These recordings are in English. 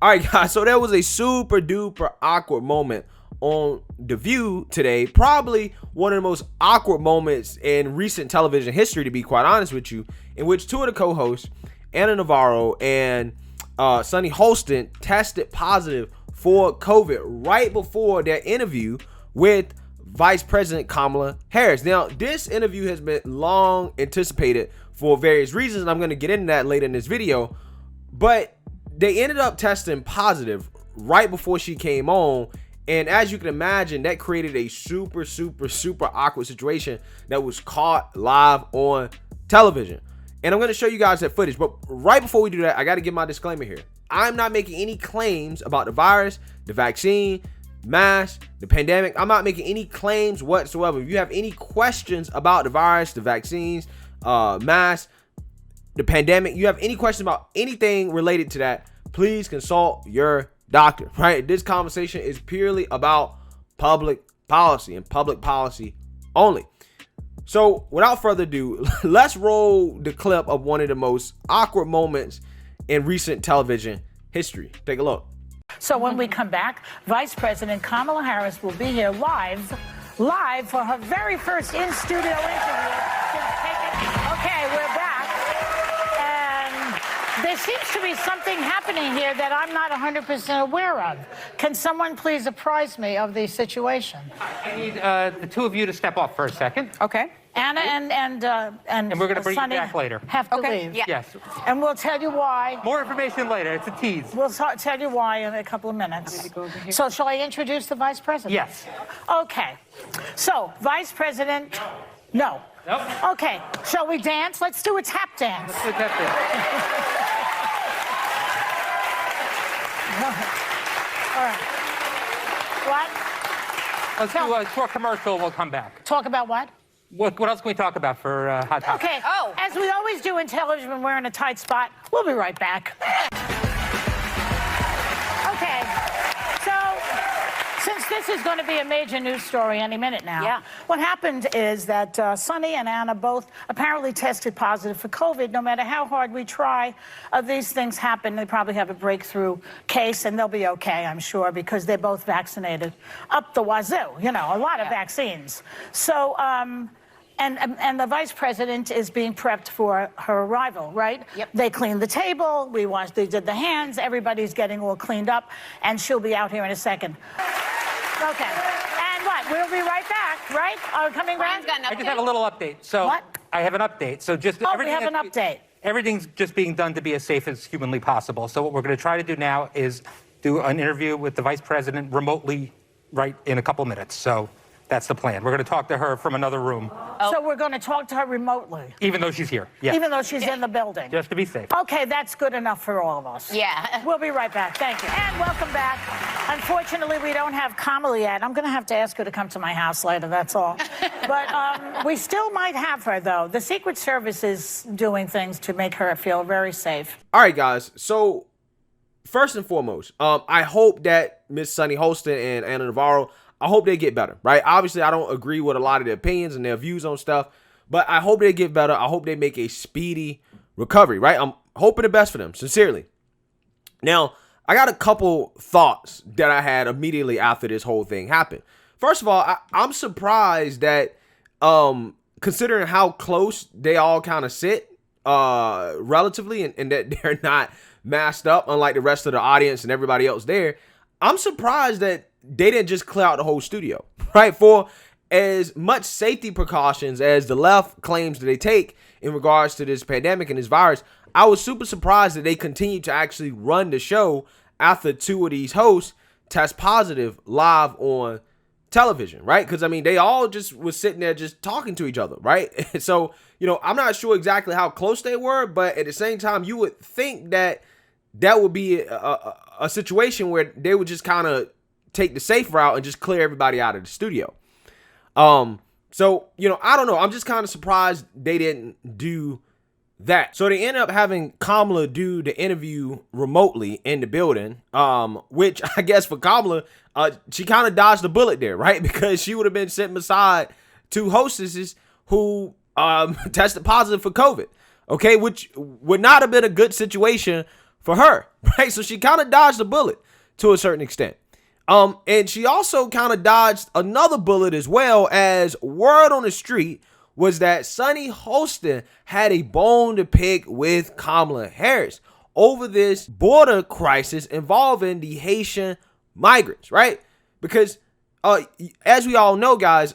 All right, guys, so there was a super duper awkward moment on The View today. Probably one of the most awkward moments in recent television history, to be quite honest with you, in which two of the co-hosts, Anna Navarro and Sunny Hostin, tested positive for COVID right before their interview with Vice President Kamala Harris. Now, this interview has been long anticipated for various reasons, and I'm going to get into that later in this video, but they ended up testing positive right before she came on. And as you can imagine, that created a super awkward situation that was caught live on television. And I'm going to show you guys that footage. But right before we do that, I got to give my disclaimer here. I'm not making any claims about the virus, the vaccine, mask, the pandemic. I'm not making any claims whatsoever. If you have any questions about the virus, the vaccines, mask, the pandemic, you have any questions about anything related to that, please consult your doctor, right? This conversation is purely about public policy and public policy only. So without further ado, let's roll the clip of one of the most awkward moments in recent television history. Take a look. So when we come back, Vice President Kamala Harris will be here live for her very first in-studio interview. Okay, we're back. There seems to be something happening here that I'm not 100% aware of. Can someone please apprise me of the situation? I need the two of you to step off for a second. Okay. Anna and we're going to bring Sunny you back later. Have to leave. Yeah. Yes. And we'll tell you why. More information later. It's a tease. We'll tell you why in a couple of minutes. So shall I introduce the Vice President? Yes. Okay. So, Vice President, no. Nope. Okay. Shall we dance? Let's do a tap dance. Let's do a tap dance. All right. What? Let's do a short commercial and we'll come back. Talk about what? What else can we talk about for Hot Topics? Okay. Oh. As we always do in television when we're in a tight spot, we'll be right back. Okay. So, since this is going to be a major news story any minute now, Yeah. what happened is that Sunny and Anna both apparently tested positive for COVID. No matter how hard we try, these things happen. They probably have a breakthrough case, and they'll be okay, I'm sure, because they're both vaccinated up the wazoo. You know, a lot of vaccines. So, and the Vice President is being prepped for her arrival, right? Yep. They cleaned the table. They did the hands. Everybody's getting all cleaned up, and she'll be out here in a second. Okay. And what? We'll be right back, right? Are we coming back? Brian's got an I just have a little update. So What? I have an update. So just Oh, we have an update. Everything's just being done to be as safe as humanly possible. So what we're going to try to do now is do an interview with the Vice President remotely right in a couple minutes. So that's the plan. We're going to talk to her from another room, So we're going to talk to her remotely, even though she's here. Yeah. even though she's in the building. Just to be safe. Okay, that's good enough for all of us. Yeah. We'll be right back. Thank you. And welcome back. Unfortunately, we don't have Kamala yet. I'm going to have to ask her to come to my house later, that's all. But we still might have her, though. The Secret Service is doing things to make her feel very safe. All right, guys. So first and foremost, I hope that Miss Sunny Hostin and Anna Navarro, I hope they get better, right? Obviously, I don't agree with a lot of their opinions and their views on stuff, but I hope they get better. I hope they make a speedy recovery, right? I'm hoping the best for them, sincerely. Now, I got a couple thoughts that I had immediately after this whole thing happened. First of all, I'm surprised that, considering how close they all kind of sit, relatively, and that they're not masked up, unlike the rest of the audience and everybody else there, I'm surprised that they didn't just clear out the whole studio, right? For as much safety precautions as the left claims that they take in regards to this pandemic and this virus, I was super surprised that they continued to actually run the show after two of these hosts test positive live on television, right? Because, I mean, they all just was sitting there just talking to each other, right? So, you know, I'm not sure exactly how close they were, but at the same time, you would think that that would be a situation where they would just kind of take the safe route and just clear everybody out of the studio. So, you know, I don't know. I'm just kind of surprised they didn't do that. So they ended up having Kamala do the interview remotely in the building, which I guess for Kamala, she kind of dodged the bullet there, right? Because she would have been sitting beside two hostesses who tested positive for COVID, okay? Which would not have been a good situation for her, right? So she kind of dodged a bullet to a certain extent. And she also kind of dodged another bullet as well, as word on the street was that Sunny Hostin had a bone to pick with Kamala Harris over this border crisis involving the Haitian migrants, right? Because as we all know, guys,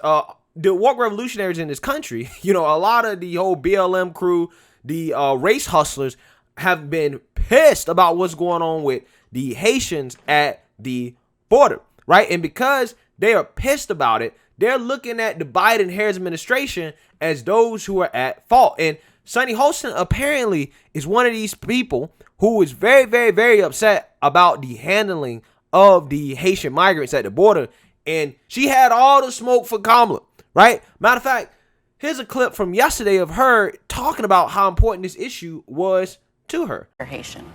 the woke revolutionaries in this country, a lot of the whole BLM crew, the race hustlers have been pissed about what's going on with the Haitians at the border, right? And because they are pissed about it, they're looking at the Biden-Harris administration as those who are at fault. And Sunny Hostin apparently is one of these people who is very, very, very upset about the handling of the Haitian migrants at the border. And she had all the smoke for Kamala, right? Matter of fact, here's a clip from yesterday of her talking about how important this issue was to her. Haitian.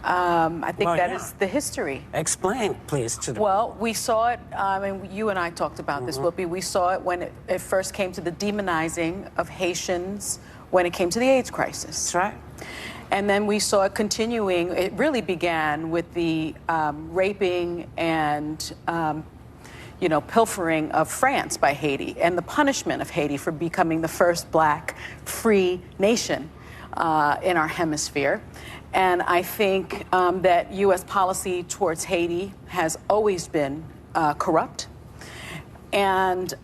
I think that is the history. Explain, please. Well, we saw it, and you and I talked about this, Whoopi. We saw it when it first came to the demonizing of Haitians when it came to the AIDS crisis. That's right. And then we saw it continuing. It really began with the raping and pilfering of France by Haiti and the punishment of Haiti for becoming the first black free nation in our hemisphere. And I think that U.S. policy towards Haiti has always been corrupt. And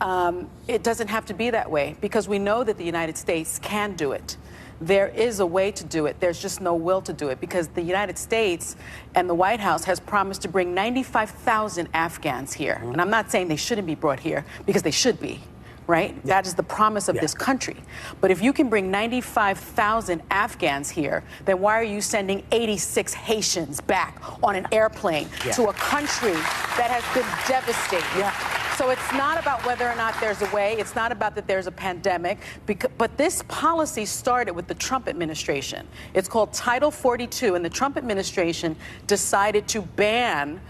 it doesn't have to be that way, because we know that the United States can do it. There is a way to do it. There's just no will to do it, because the United States and the White House has promised to bring 95,000 Afghans here. And I'm not saying they shouldn't be brought here, because they should be. Right? Yeah. That is the promise of this country. But if you can bring 95,000 Afghans here, then why are you sending 86 Haitians back on an airplane to a country that has been devastated? So it's not about whether or not there's a way. It's not about that there's a pandemic. But this policy started with the Trump administration. It's called Title 42, and the Trump administration decided to ban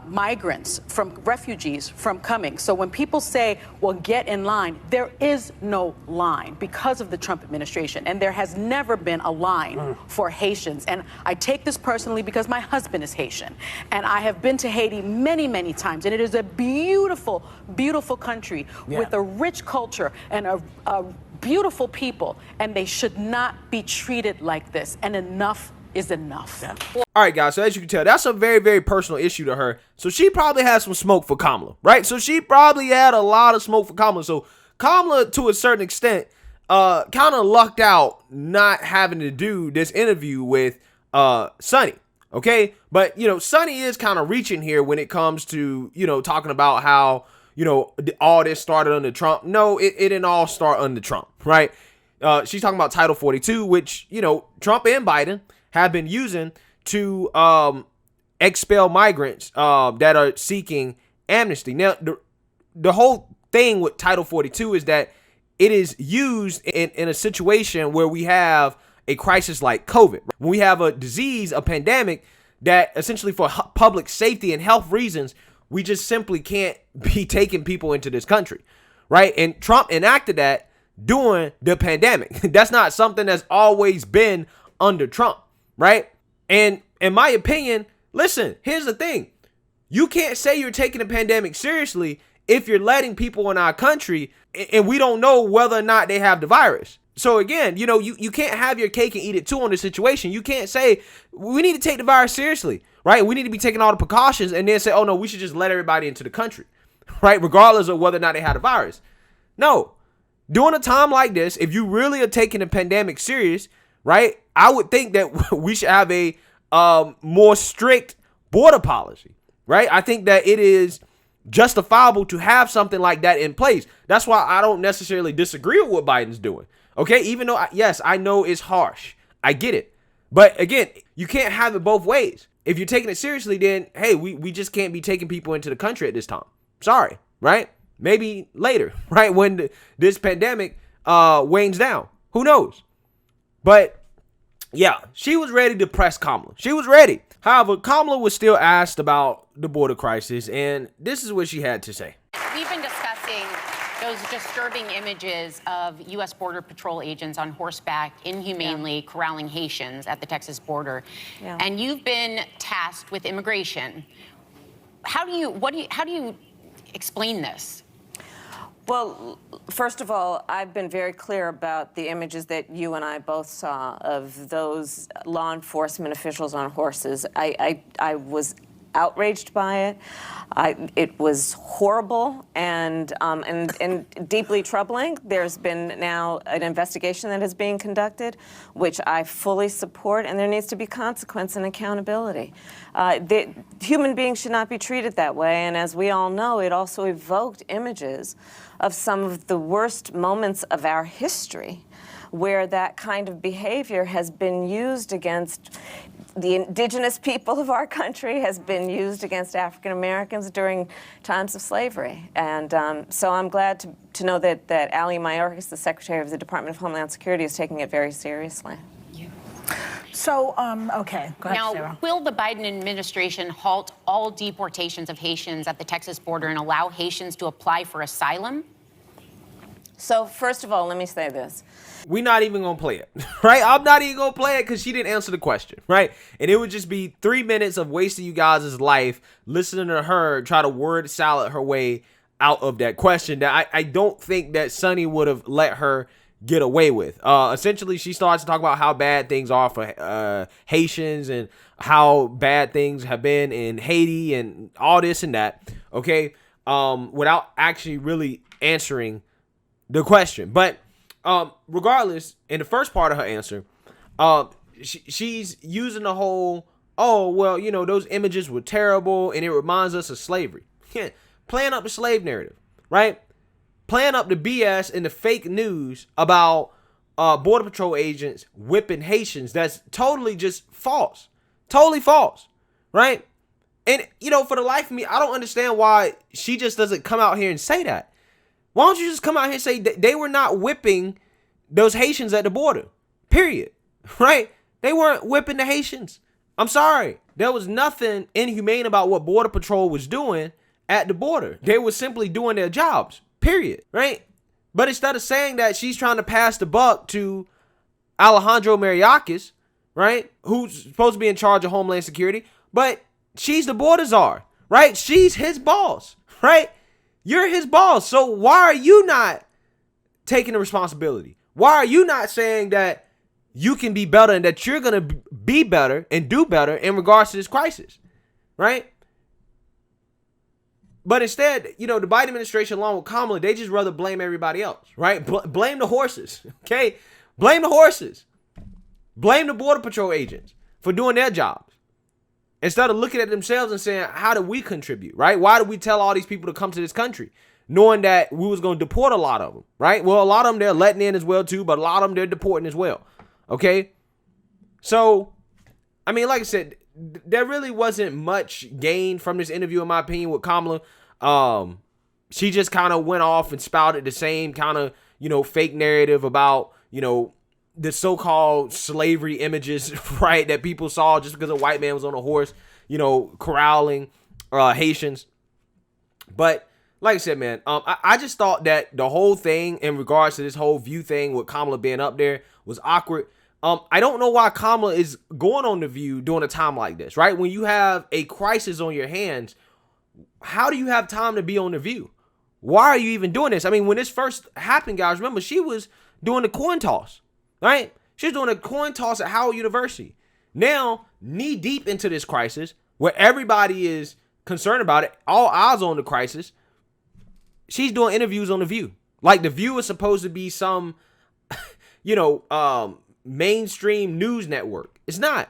migrants, refugees from coming. So when people say, well, get in line, there is no line because of the Trump administration. And there has never been a line for Haitians. And I take this personally because my husband is Haitian. And I have been to Haiti many, many times. And it is a beautiful, beautiful country with a rich culture and a beautiful people. And they should not be treated like this. And enough is enough. All right, guys, so as you can tell, that's a very, very personal issue to her. So she probably has some smoke for Kamala, right? So she probably had a lot of smoke for Kamala. So Kamala, to a certain extent, kind of lucked out not having to do this interview with Sunny, okay? But, Sunny is kind of reaching here when it comes to, talking about how, all this started under Trump. No, it didn't all start under Trump, right? She's talking about Title 42, which, Trump and Biden have been using to expel migrants that are seeking amnesty. Now, the whole thing with Title 42 is that it is used in a situation where we have a crisis like COVID. When we have a disease, a pandemic, that essentially for public safety and health reasons, we just simply can't be taking people into this country, right? And Trump enacted that during the pandemic. That's not something that's always been under Trump. Right? And in my opinion, listen, here's the thing. You can't say you're taking the pandemic seriously if you're letting people in our country and we don't know whether or not they have the virus. So again, you can't have your cake and eat it too on this situation. You can't say we need to take the virus seriously, right? We need to be taking all the precautions and then say, oh no, we should just let everybody into the country, right? Regardless of whether or not they had the virus. No, during a time like this, if you really are taking the pandemic serious, right, I would think that we should have a more strict border policy, right? I think that it is justifiable to have something like that in place. That's why I don't necessarily disagree with what Biden's doing, okay? Even though, yes, I know it's harsh. I get it. But again, you can't have it both ways. If you're taking it seriously, then, hey, we just can't be taking people into the country at this time. Sorry, right? Maybe later, right? When this pandemic wanes down. Who knows? But yeah, she was ready to press Kamala. She was ready. However, Kamala was still asked about the border crisis, and this is what she had to say. We've been discussing those disturbing images of U.S. Border Patrol agents on horseback inhumanely corralling Haitians at the Texas border. Yeah. And you've been tasked with immigration. How do you explain this? Well, first of all, I've been very clear about the images that you and I both saw of those law enforcement officials on horses. I was outraged by it. It was horrible and deeply troubling. There's been now an investigation that is being conducted, which I fully support, and there needs to be consequence and accountability. Human beings should not be treated that way, and as we all know, it also evoked images of some of the worst moments of our history where that kind of behavior has been used against the indigenous people of our country, has been used against African Americans during times of slavery. And so I'm glad to know that Ali Mayorkas, the Secretary of the Department of Homeland Security, is taking it very seriously. So, okay, go ahead, now, Sarah. Will the Biden administration halt all deportations of Haitians at the Texas border and allow Haitians to apply for asylum? So, first of all, let me say this. We're not even going to play it, right? I'm not even going to play it because she didn't answer the question, right? And it would just be 3 minutes of wasting you guys' life listening to her try to word salad her way out of that question that I don't think that Sunny would have let her get away with. Essentially, she starts to talk about how bad things are for Haitians and how bad things have been in Haiti and all this and that, okay? Without actually really answering the question. But regardless, in the first part of her answer, she's using the whole, oh, well, you know, those images were terrible and it reminds us of slavery. Playing up the slave narrative, right? Playing up the BS and the fake news about Border Patrol agents whipping Haitians. That's totally just false. Totally false, right? And, you know, for the life of me, I don't understand why she just doesn't come out here and say that. Why don't you just come out here and say they were not whipping those Haitians at the border, period, right? They weren't whipping the Haitians. I'm sorry. There was nothing inhumane about what Border Patrol was doing at the border. They were simply doing their jobs, period, right? But instead of saying that, she's trying to pass the buck to Alejandro Mayorkas, right, who's supposed to be in charge of Homeland Security, but she's the border czar, right? She's his boss, right? You're his boss. So why are you not taking the responsibility? Why are you not saying that you can be better and that you're going to be better and do better in regards to this crisis, right? But instead, you know, the Biden administration, along with Kamala, they just rather blame everybody else, right? Blame the horses, okay? Blame the horses. Blame the Border Patrol agents for doing their jobs. Instead of looking at themselves and saying, how do we contribute, right? Why did we tell all these people to come to this country, knowing that we was going to deport a lot of them, right? Well, a lot of them, they're letting in as well, too, but a lot of them, they're deporting as well, okay? So, I mean, like I said, there really wasn't much gain from this interview, in my opinion, with Kamala. She just kind of went off and spouted the same kind of, you know, fake narrative about, you know, the so-called slavery images, right, that people saw just because a white man was on a horse, you know, corralling Haitians. But like I said, man, I just thought that the whole thing in regards to this whole View thing with Kamala being up there was awkward. I don't know why Kamala is going on The View during a time like this, right? When you have a crisis on your hands, how do you have time to be on The View? Why are you even doing this? I mean, when this first happened, guys, remember, she was doing the coin toss. Right? She's doing a coin toss at Howard University. Now, knee deep into this crisis, where everybody is concerned about it, all eyes on the crisis, she's doing interviews on The View. Like The View is supposed to be some, you know, mainstream news network. It's not.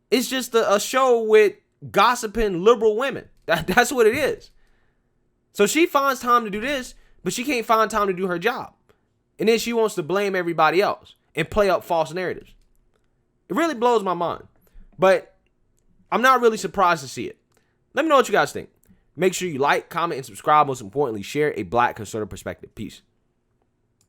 It's just a show with gossiping liberal women. That's what it is. So she finds time to do this, but she can't find time to do her job. And then she wants to blame everybody else and play up false narratives. It really blows my mind. But I'm not really surprised to see it. Let me know what you guys think. Make sure you like, comment, and subscribe. Most importantly, share a Black conservative perspective. Peace.